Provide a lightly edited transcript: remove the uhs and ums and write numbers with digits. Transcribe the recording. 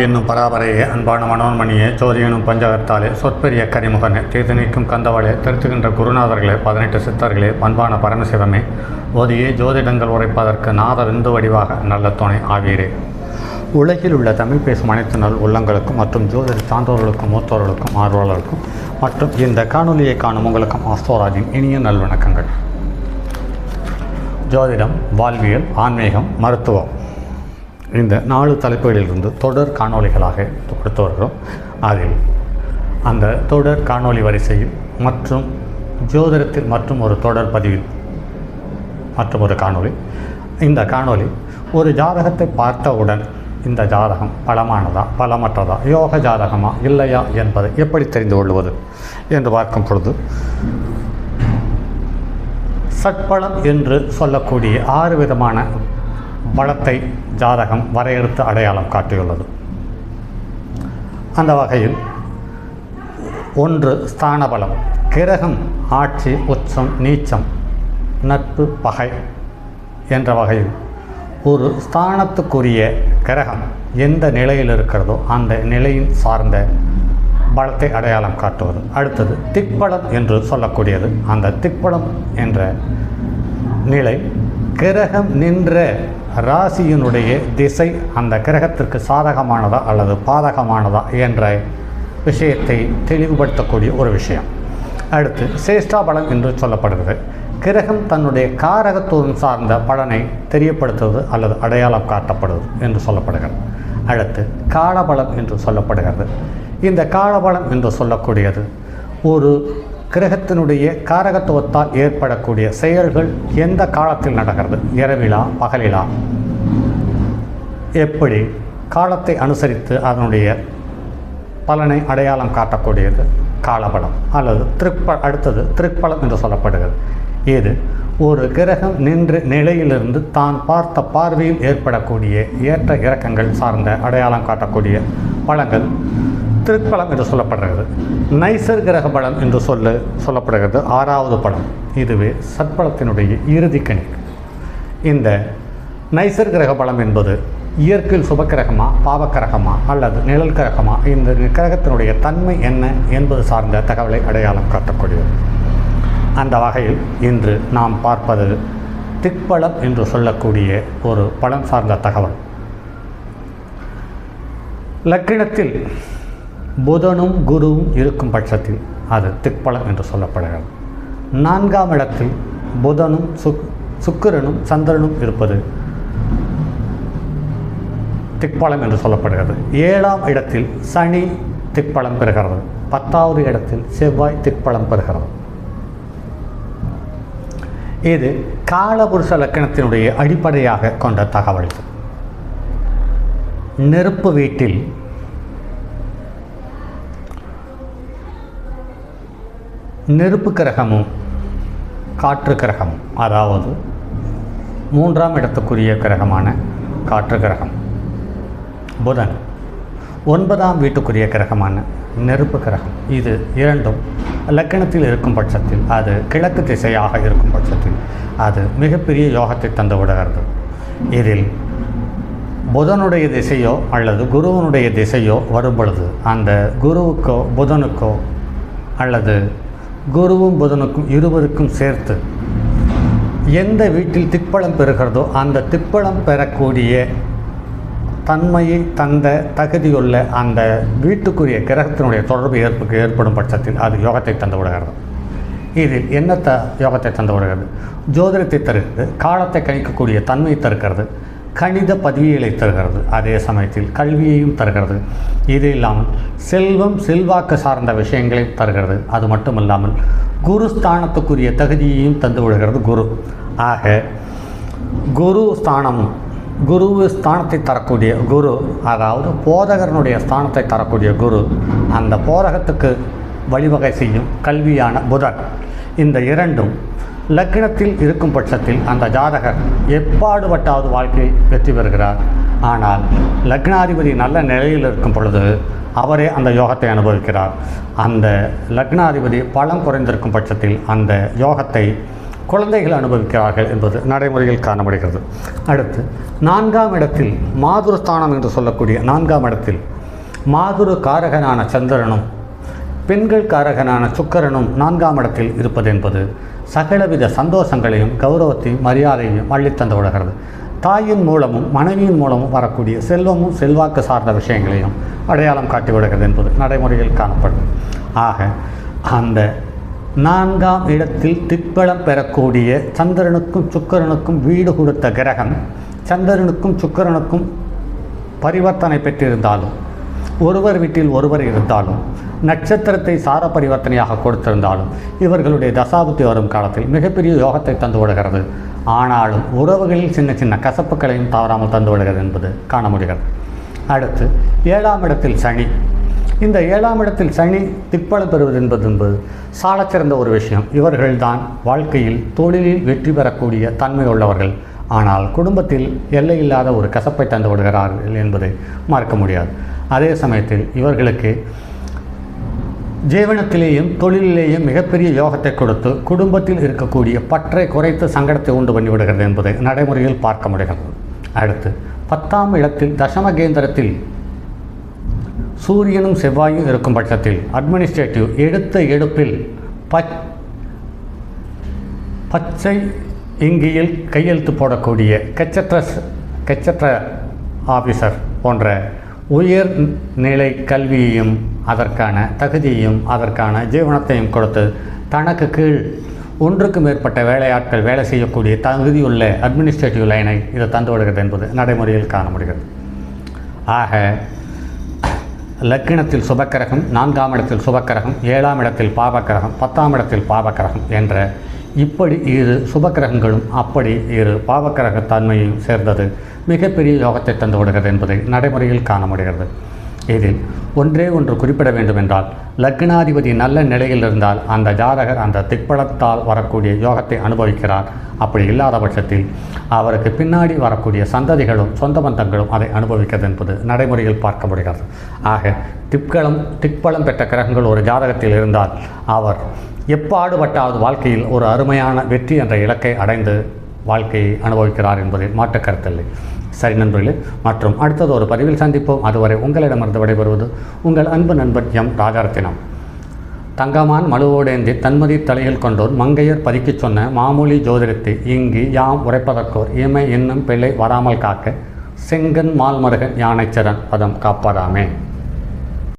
என்னும் பராபரையே அன்பான மனோன்மணியே ஜோதி எனும் பஞ்சகத்தாலே சொற்பெரிய கரிமுகனே தீர்த்து கந்தவளே திருத்துகின்ற குருநாதர்களே 18 சித்தர்களே பண்பான பரமசிவமே ஓதியே ஜோதிடங்கள் உரைப்பதற்கு நாத விந்து வடிவாக நல்ல துணை ஆவீரே. உலகில் உள்ள தமிழ் பேசும் அனைத்து நல் உள்ளங்களுக்கும் மற்றும் ஜோதிட சான்றோர்களுக்கும் மூத்தோர்களுக்கும் ஆர்வலர்களுக்கும் மற்றும் இந்த காணொலியை காணும் உங்களுக்கும் ஆஸ்தோராஜின் இனிய நல்வணக்கங்கள். ஜோதிடம், வாழ்வியல், ஆன்மீகம், மருத்துவம் இந்த 4 தலைப்புகளிலிருந்து தொடர் காணொளிகளாக கொடுத்து வருகிறோம். அதில் அந்த தொடர் காணொளி வரிசையில் மற்றும் ஜோதிடத்தில் மற்றும் ஒரு தொடர் பதிவில் மற்றும் ஒரு காணொளி. இந்த காணொளி ஒரு ஜாதகத்தை பார்த்தவுடன் இந்த ஜாதகம் பலமானதா பலமற்றதா, யோக ஜாதகமா இல்லையா என்பதை எப்படி தெரிந்து கொள்வது என்று பார்க்கும் பொழுது சட்பலம் என்று சொல்லக்கூடிய 6 விதமான பலத்தை ஜாதகம் வரையறுத்து அடையாளம் காட்டியுள்ளது. அந்த வகையில் 1 ஸ்தான பலம், கிரகம் ஆட்சி, உச்சம், நீச்சம், நட்பு, பகை என்ற வகையில் ஒரு ஸ்தானத்துக்குரிய கிரகம் எந்த நிலையில் இருக்கிறதோ அந்த நிலையின் சார்ந்த பலத்தை அடையாளம் காட்டுவது. அடுத்தது திக்பலம் என்று சொல்லக்கூடியது. அந்த திக்பலம் என்ற நிலை கிரகம் நின்ற ராசியினுடைய திசை அந்த கிரகத்திற்கு சாதகமானதா அல்லது பாதகமானதா என்ற விஷயத்தை தெளிவுபடுத்தக்கூடிய ஒரு விஷயம். அடுத்து சேஷ்டாபலம் என்று சொல்லப்படுகிறது. கிரகம் தன்னுடைய காரகத்துவம் சார்ந்த பலனை தெரியப்படுத்துவது அல்லது அடையாளம் காட்டப்படுவது என்று சொல்லப்படுகிறது. அடுத்து காலபலம் என்று சொல்லப்படுகிறது. இந்த காலபலம் என்று சொல்லக்கூடியது ஒரு கிரகத்தினுடைய காரகத்துவத்தால் ஏற்படக்கூடிய செயல்கள் எந்த காலத்தில் நடக்கிறது, இரவிலா பகலிலா, எப்படி காலத்தை அனுசரித்து அதனுடைய பலனை அடையாளம் காட்டக்கூடியது காலபலம் அல்லது அடுத்தது திருப்பலம் என்று சொல்லப்படுகிறது. இது ஒரு கிரகம் நின்ற நிலையிலிருந்து தான் பார்த்த பார்வையில் ஏற்படக்கூடிய ஏற்ற இறக்கங்கள் சார்ந்த அடையாளம் காட்டக்கூடிய பலங்கள் திருப்பலம் என்று சொல்லப்படுகிறது. நைசர்கிரக பலம் என்று சொல்லப்படுகிறது 6வது பலம். இதுவே சட்பலத்தினுடைய இறுதி கணிப்பு. இந்த நைசர்கிரக பலம் என்பது இயற்கையில் சுபக்கிரகமா பாவக்கிரகமா அல்லது நிழல் கிரகமா, இந்த கிரகத்தினுடைய தன்மை என்ன என்பது சார்ந்த தகவலை அடையாளம் காட்டக்கூடியது. அந்த வகையில் இன்று நாம் பார்ப்பது திக்பலம் என்று சொல்லக்கூடிய ஒரு பலன் சார்ந்த தகவல். லக்கினத்தில் புதனும் குருவும் இருக்கும் பட்சத்தில் அது திக்பலம் என்று சொல்லப்படுகிறது. 4ஆம் இடத்தில் புதனும் சுக்கிரனும் சந்திரனும் இருப்பது திக்பலம் என்று சொல்லப்படுகிறது. 7ஆம் இடத்தில் சனி திக்பலம் பெறுகிறது. 10வது இடத்தில் செவ்வாய் திக்பலம் பெறுகிறது. இது காலபுருஷ லக்கணத்தினுடைய அடிப்படையாக கொண்ட தகவல். நெருப்பு வீட்டில் நெருப்பு கிரகமும் காற்று கிரகமும், அதாவது 3ஆம் இடத்துக்குரிய கிரகமான காற்று கிரகம் புதன், 9ஆம் வீட்டுக்குரிய கிரகமான நெருப்பு கிரகம், இது இரண்டும் லக்கணத்தில் இருக்கும் பட்சத்தில், அது கிழக்கு திசையாக இருக்கும் பட்சத்தில் அது மிகப்பெரிய யோகத்தை தந்து விடுகிறது. இதில் புதனுடைய திசையோ அல்லது குருவனுடைய திசையோ வரும் பொழுது அந்த குருவுக்கோ புதனுக்கோ அல்லது குருவும் புதனுக்கும் இருவருக்கும் சேர்த்து எந்த வீட்டில் திக்பலம் பெறுகிறதோ அந்த திக்பலம் பெறக்கூடிய தன்மையை தந்த தகுதியுள்ள அந்த வீட்டுக்குரிய கிரகத்தினுடைய தொடர்பு ஏற்படும் பட்சத்தில் அது யோகத்தை தந்து விடுகிறது. இதில் என்ன யோகத்தை தந்து விடுகிறது? ஜோதிடத்தை தருகிறது, காலத்தை கணிக்கக்கூடிய தன்மையை தருகிறது, கணித பதிவியலை தருகிறது, அதே சமயத்தில் கல்வியையும் தருகிறது. இது இல்லாமல் செல்வம் செல்வாக்கு சார்ந்த விஷயங்களையும் தருகிறது. அது மட்டுமல்லாமல் குரு ஸ்தானத்துக்குரிய தகுதியையும் தந்து விடுகிறது குரு. ஆக குரு ஸ்தானமும் குரு ஸ்தானத்தை தரக்கூடிய குரு, அதாவது போதகரனுடைய ஸ்தானத்தை தரக்கூடிய குரு, அந்த போதகத்துக்கு வழிவகை செய்யும் கல்வியான புதன், இந்த இரண்டும் லக்னத்தில் இருக்கும் பட்சத்தில் அந்த ஜாதகர் எப்பாடுபட்டாவது வாழ்க்கையில் வெற்றி பெறுகிறார். ஆனால் லக்னாதிபதி நல்ல நிலையில் இருக்கும் பொழுது அவரே அந்த யோகத்தை அனுபவிக்கிறார். அந்த லக்னாதிபதி பலம் குறைந்திருக்கும் பட்சத்தில் அந்த யோகத்தை குழந்தைகள் அனுபவிக்கிறார்கள் என்பது நடைமுறையில் காணப்படுகிறது. அடுத்து 4ஆம் இடத்தில் மாதுருஸ்தானம் என்று சொல்லக்கூடிய 4ஆம் இடத்தில் மாதுரு காரகனான சந்திரனும் பெண்கள் காரகனான சுக்கிரனும் 4ஆம் இடத்தில் இருப்பது என்பது சகலவித சந்தோஷங்களையும் கௌரவத்தையும் மரியாதையையும் அள்ளித்தந்து விடுகிறது. தாயின் மூலமும் மனைவியின் மூலமும் வரக்கூடிய செல்வமும் செல்வாக்கு சார்ந்த விஷயங்களையும் அடையாளம் காட்டிவிடுகிறது என்பது நடைமுறையில் காணப்படும். ஆக அந்த 4ஆம் இடத்தில் திக்பலம் பெறக்கூடிய சந்திரனுக்கும் சுக்கிரனுக்கும் வீடு கொடுத்த கிரகம் சந்திரனுக்கும் சுக்கிரனுக்கும் பரிவர்த்தனை பெற்றிருந்தாலும் ஒருவர் வீட்டில் ஒருவர் இருந்தாலும் நட்சத்திரத்தை சார பரிவர்த்தனையாக கொடுத்திருந்தாலும் இவர்களுடைய தசாபுத்தி வரும் காலத்தில் மிகப்பெரிய யோகத்தை தந்து விடுகிறது. ஆனாலும் உறவுகளில் சின்ன சின்ன கசப்புகளையும் தவறாமல் தந்து விடுகிறது என்பது காண முடிகிறது. அடுத்து 7ஆம் இடத்தில் சனி. இந்த 7ஆம் இடத்தில் சனி திக்பலம் பெறுவது என்பது சாலச்சிறந்த ஒரு விஷயம். இவர்கள்தான் வாழ்க்கையில் தொழிலில் வெற்றி பெறக்கூடிய தன்மை உள்ளவர்கள். ஆனால் குடும்பத்தில் எல்லையில்லாத ஒரு கசப்பை தந்து விடுகிறார்கள் என்பதை மறக்க முடியாது. அதே சமயத்தில் இவர்களுக்கு ஜீவனத்திலேயும் தொழிலிலேயும் மிகப்பெரிய யோகத்தை கொடுத்து குடும்பத்தில் இருக்கக்கூடிய பற்றை குறைத்து சங்கடத்தை உண்டு பண்ணிவிடுகிறது என்பதை நடைமுறையில் பார்க்க முடிகிறது. அடுத்து 10ஆம் இடத்தில் தசமகேந்திரத்தில் சூரியனும் செவ்வாயும் இருக்கும் பட்சத்தில் அட்மினிஸ்ட்ரேட்டிவ் எடுத்த எடுப்பில் பச்சை இங்கியில் கையெழுத்து போடக்கூடிய கச்சற்ற ஆஃபீஸர் போன்ற உயர் நிலை கல்வியையும் அதற்கான தகுதியையும் அதற்கான ஜீவனத்தையும் கொடுத்து தனக்கு கீழ் ஒன்றுக்கு மேற்பட்ட வேலையாட்கள் வேலை செய்யக்கூடிய தகுதியுள்ள அட்மினிஸ்ட்ரேட்டிவ் லைனை இது தந்து விடுகிறது என்பது நடைமுறையில் காண முடிகிறது. ஆக லக்கினத்தில் சுபக்கிரகம், 4ஆம் இடத்தில் சுபக்கிரகம், 7ஆம் இடத்தில் பாபக்கிரகம், 10ஆம் இடத்தில் பாபக்கிரகம் என்ற இப்படி இரு சுபக்கிரகங்களும் அப்படி இரு பாவக்கிரக தன்மையும் சேர்ந்தது மிகப்பெரிய யோகத்தை தந்து விடுகிறது என்பதை நடைமுறையில் காண முடிகிறது. இதில் ஒன்றே ஒன்று குறிப்பிட வேண்டுமென்றால் லக்னாதிபதி நல்ல நிலையில் இருந்தால் அந்த ஜாதகர் அந்த திக்பலத்தால் வரக்கூடிய யோகத்தை அனுபவிக்கிறார். அப்படி இல்லாத பட்சத்தில் அவருக்கு பின்னாடி வரக்கூடிய சந்ததிகளும் சொந்த பந்தங்களும் அதை அனுபவிக்கிறது என்பது நடைமுறையில் பார்க்க முடிகிறது. ஆக திக்பலம் பெற்ற கிரகங்கள் ஒரு ஜாதகத்தில் இருந்தால் அவர் எப்பாடுபட்டாவது வாழ்க்கையில் ஒரு அருமையான வெற்றி என்ற இலக்கை அடைந்து வாழ்க்கையை அனுபவிக்கிறார் என்பதில் மாற்று கருத்தில்லை. சரி நண்பர்களே, மற்றும் அடுத்தது ஒரு பதிவில் சந்திப்போம். அதுவரை உங்களிடமிருந்து விடைபெறுவது உங்கள் அன்பு நண்பன் எம் ராஜரத்தினம். தங்கமான் மழுவோடேந்தி தன்மதி தலையில் கொண்டோர் மங்கையர் பதிக்கச் சொன்ன மாமூலி ஜோதிடத்தை இங்கு யாம் உரைப்பதற்கோர் இமை என்னும் பிள்ளை வராமல் காக்க செங்கன் மால்மருகன் யானைச்சரன் பதம் காப்பதாமே.